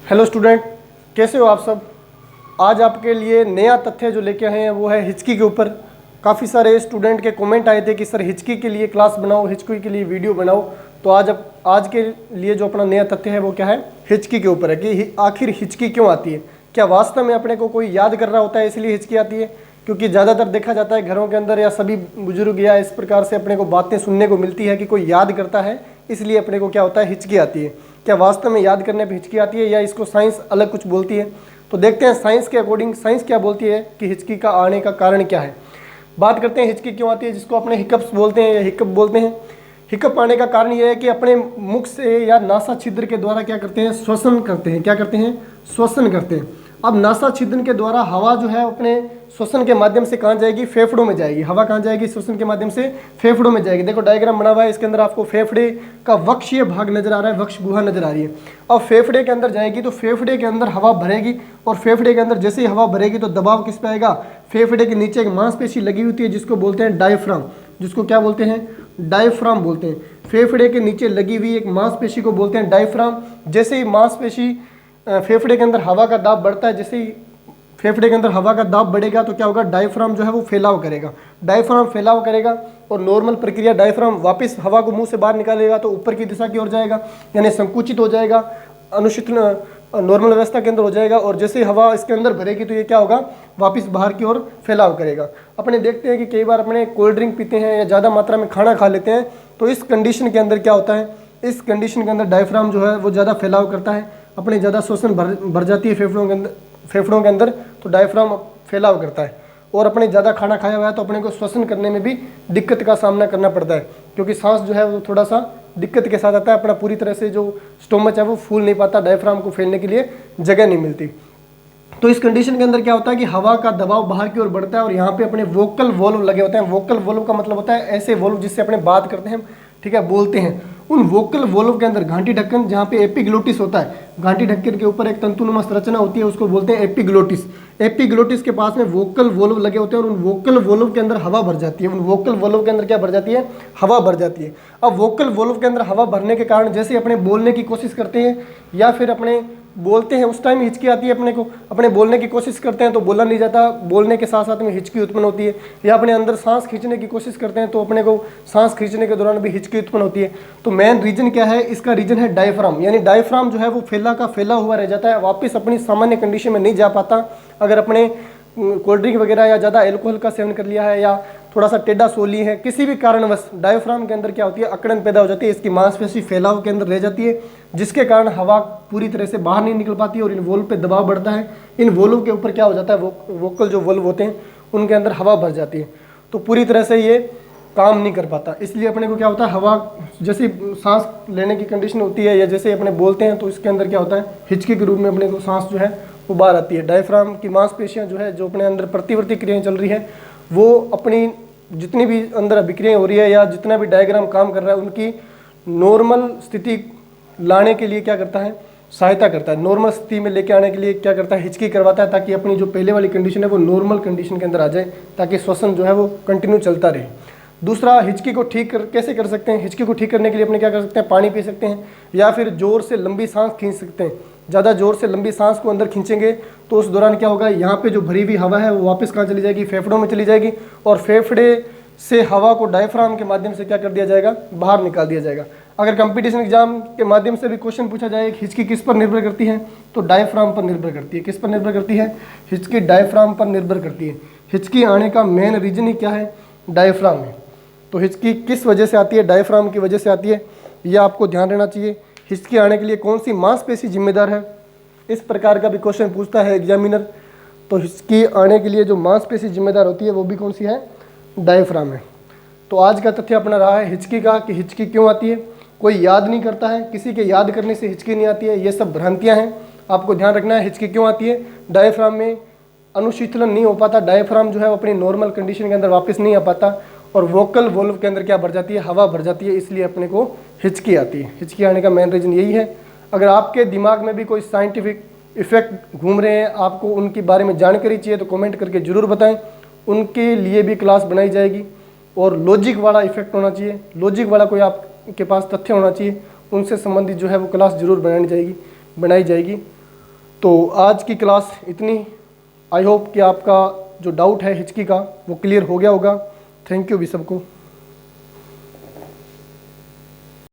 Hello student, कैसे हो आप सब। आज आपके लिए नया तथ्य जो लेके आए हैं वो है हिचकी के ऊपर। काफ़ी सारे स्टूडेंट के कमेंट आए थे कि सर हिचकी के लिए क्लास बनाओ, हिचकी के लिए वीडियो बनाओ। तो आज के लिए जो अपना नया तथ्य है वो क्या है, हिचकी के ऊपर है कि आखिर हिचकी क्यों आती है। क्या वास्तव में अपने को कोई याद कर रहा होता है इसलिए हिचकी आती है? क्योंकि ज़्यादातर देखा जाता है घरों के अंदर या सभी बुजुर्ग या इस प्रकार से अपने को बातें सुनने को मिलती है कि कोई याद करता है इसलिए अपने को क्या होता है, हिचकी आती है। क्या वास्तव में याद करने पे हिचकी आती है या इसको साइंस अलग कुछ बोलती है? तो देखते हैं साइंस के अकॉर्डिंग साइंस क्या बोलती है कि हिचकी का आने का कारण क्या है। बात करते हैं हिचकी क्यों आती है, जिसको अपने हिकअप्स बोलते हैं या हिकअप बोलते हैं। हिकअप आने का कारण यह है कि अपने मुख से या नासा छिद्र के द्वारा क्या करते हैं, श्वसन करते हैं। क्या करते हैं? श्वसन करते हैं। अब नासा छिद्र के द्वारा हवा जो है अपने श्वसन के माध्यम से कहाँ जाएगी, फेफड़ों में जाएगी। हवा कहाँ जाएगी, श्वसन के माध्यम से फेफड़ों में जाएगी। देखो डायग्राम बना हुआ है, इसके अंदर आपको फेफड़े का वक्षीय भाग नजर आ रहा है, वक्ष गुहा नजर आ रही है। अब फेफड़े के अंदर जाएगी तो फेफड़े के अंदर हवा भरेगी और फेफड़े के अंदर जैसे ही हवा भरेगी तो दबाव किस पे आएगा, फेफड़े के नीचे एक मांसपेशी लगी होती है जिसको बोलते हैं डायफ्राम। जिसको क्या बोलते हैं, डायफ्राम बोलते हैं। फेफड़े के नीचे लगी हुई एक मांसपेशी को बोलते हैं डायफ्राम। जैसे ही मांसपेशी फेफड़े के अंदर हवा का दाब बढ़ता है, जैसे ही फेफड़े के अंदर हवा का दाब बढ़ेगा तो क्या होगा, डायफ्राम जो है वो फैलाव करेगा। डायफ्राम फैलाव करेगा और नॉर्मल प्रक्रिया, डायफ्राम वापस हवा को मुंह से बाहर निकालेगा तो ऊपर की दिशा की ओर जाएगा, यानी संकुचित हो जाएगा, अनुशीतन नॉर्मल अवस्था के अंदर हो जाएगा। और जैसे ही हवा इसके अंदर भरेगी तो ये क्या होगा, वापस बाहर की ओर फैलाव करेगा। अपने देखते हैं कि कई बार अपने कोल्ड ड्रिंक पीते हैं या ज़्यादा मात्रा में खाना खा लेते हैं तो इस कंडीशन के अंदर क्या होता है, इस कंडीशन के अंदर डायफ्राम जो है वो ज़्यादा फैलाव करता है, अपने ज़्यादा श्वसन भर जाती है फेफड़ों के अंदर तो डायफ्राम फैलाव करता है। और अपने ज़्यादा खाना खाया हुआ है तो अपने को श्वसन करने में भी दिक्कत का सामना करना पड़ता है, क्योंकि सांस जो है वो थोड़ा सा दिक्कत के साथ आता है। अपना पूरी तरह से जो स्टोमच है वो फूल नहीं पाता, डायफ्राम को फैलने के लिए जगह नहीं मिलती। तो इस कंडीशन के अंदर क्या होता है कि हवा का दबाव बाहर की ओर बढ़ता है और यहाँ पे अपने वोकल वॉल्व लगे होते हैं। वोकल वॉल्व का मतलब होता है ऐसे वॉल्व जिससे अपने बात करते हैं, ठीक है, बोलते हैं। उन वोकल वॉल्व के अंदर घाटी ढक्कन, जहाँ पे एपिग्लोटिस होता है, घाटी ढक्कन के ऊपर एक तंतुनुमा संरचना होती है, उसको बोलते हैं एपिग्लोटिस। एपिग्लोटिस के पास में वोकल वॉल्व लगे होते हैं और उन वोकल वॉल्व के अंदर हवा भर जाती है। उन वोकल वॉल्व के अंदर क्या भर जाती है, हवा भर जाती है। अब वोकल वॉल्व के अंदर हवा भरने के कारण जैसे अपने बोलने की कोशिश करते हैं या फिर अपने बोलते हैं उस टाइम हिचकी आती है। अपने को अपने बोलने की कोशिश करते हैं तो बोला नहीं जाता, बोलने के साथ साथ में हिचकी उत्पन्न होती है। या अपने अंदर सांस खींचने की कोशिश करते हैं तो अपने को सांस खींचने के दौरान भी हिचकी उत्पन्न होती है। तो मेन रीजन क्या है, इसका रीजन है डायफ्राम, यानी डायफ्राम जो है वो फैला का फैला हुआ रह जाता है, वापस अपनी सामान्य कंडीशन में नहीं जा पाता। अगर अपने कोल्ड ड्रिंक वगैरह या ज़्यादा एल्कोहल का सेवन कर लिया है या थोड़ा सा टेढ़ा सो ली है, किसी भी कारणवश डायफ्राम के अंदर क्या होती है, अकड़न पैदा हो जाती है, इसकी मांसपेशी फैलाव के अंदर रह जाती है, जिसके कारण हवा पूरी तरह से बाहर नहीं निकल पाती और इन वॉल्व पे दबाव बढ़ता है। इन वॉल्व के ऊपर क्या हो जाता है, वोकल जो वॉल्व होते हैं उनके अंदर हवा भर जाती है, तो पूरी तरह से ये काम नहीं कर पाता। इसलिए अपने को क्या होता है, हवा जैसे सांस लेने की कंडीशन होती है या जैसे अपने बोलते हैं तो इसके अंदर क्या होता है, हिचकी के रूप में अपने को सांस जो है वो बाहर आती है। डायफ्राम की मांसपेशियां जो है, जो अपने अंदर प्रतिवर्ती क्रियाएं चल रही है, वो अपनी जितनी भी अंदर अभिक्रियाएं हो रही है या जितना भी डायग्राम काम कर रहा है उनकी नॉर्मल स्थिति लाने के लिए क्या करता है, सहायता करता है। नॉर्मल स्थिति में लेके आने के लिए क्या करता है, हिचकी करवाता है, ताकि अपनी जो पहले वाली कंडीशन है वो नॉर्मल कंडीशन के अंदर आ जाए, ताकि श्वसन जो है वो कंटिन्यू चलता रहे। दूसरा, हिचकी को कैसे कर सकते हैं। हिचकी को ठीक करने के लिए अपने क्या कर सकते हैं, पानी पी सकते हैं या फिर जोर से लंबी सांस खींच सकते हैं। ज़्यादा जोर से लंबी सांस को अंदर खींचेंगे तो उस दौरान क्या होगा, यहाँ पे जो भरी हुई हवा है वो वापस कहाँ चली जाएगी, फेफड़ों में चली जाएगी और फेफड़े से हवा को डायफ्राम के माध्यम से क्या कर दिया जाएगा, बाहर निकाल दिया जाएगा। अगर कंपटीशन एग्जाम के माध्यम से भी क्वेश्चन पूछा जाए हिचकी किस पर निर्भर करती है, तो डायफ्राम पर निर्भर करती है। किस पर निर्भर करती है, हिचकी डायफ्राम पर निर्भर करती है। हिचकी आने का मेन रीजन ही क्या है, डायफ्राम है। तो हिचकी किस वजह से आती है, डायफ्राम की वजह से आती है, यह आपको ध्यान रहना चाहिए। हिचकी आने के लिए कौन सी मांसपेशी जिम्मेदार है, इस प्रकार का भी क्वेश्चन पूछता है एग्जामिनर। तो हिचकी आने के लिए जो मांसपेशी जिम्मेदार होती है वो भी कौन सी है, डायफ्राम है। तो आज का तथ्य अपना रहा है हिचकी का, कि हिचकी क्यों आती है, कोई याद नहीं करता है, किसी के याद करने से हिचकी नहीं आती है, ये सब भ्रांतियां हैं। आपको ध्यान रखना है हिचकी क्यों आती है, डायफ्राम में अनुशीतलन नहीं हो पाता, डायफ्राम जो है वो अपनी नॉर्मल कंडीशन के अंदर वापस नहीं आ पाता और वोकल वॉल्व के अंदर क्या भर जाती है, हवा भर जाती है, इसलिए अपने को हिचकी आती है। हिचकी आने का मेन रीजन यही है। अगर आपके दिमाग में भी कोई साइंटिफिक इफेक्ट घूम रहे हैं, आपको उनके बारे में जानकारी चाहिए तो कमेंट करके ज़रूर बताएं, उनके लिए भी क्लास बनाई जाएगी। और लॉजिक वाला इफेक्ट होना चाहिए, लॉजिक वाला कोई आपके पास तथ्य होना चाहिए, उनसे संबंधित जो है वो क्लास जरूर बनाई जाएगी। तो आज की क्लास इतनी। आई होप कि आपका जो डाउट है हिचकी का वो क्लियर हो गया होगा। थैंक यू भी सबको।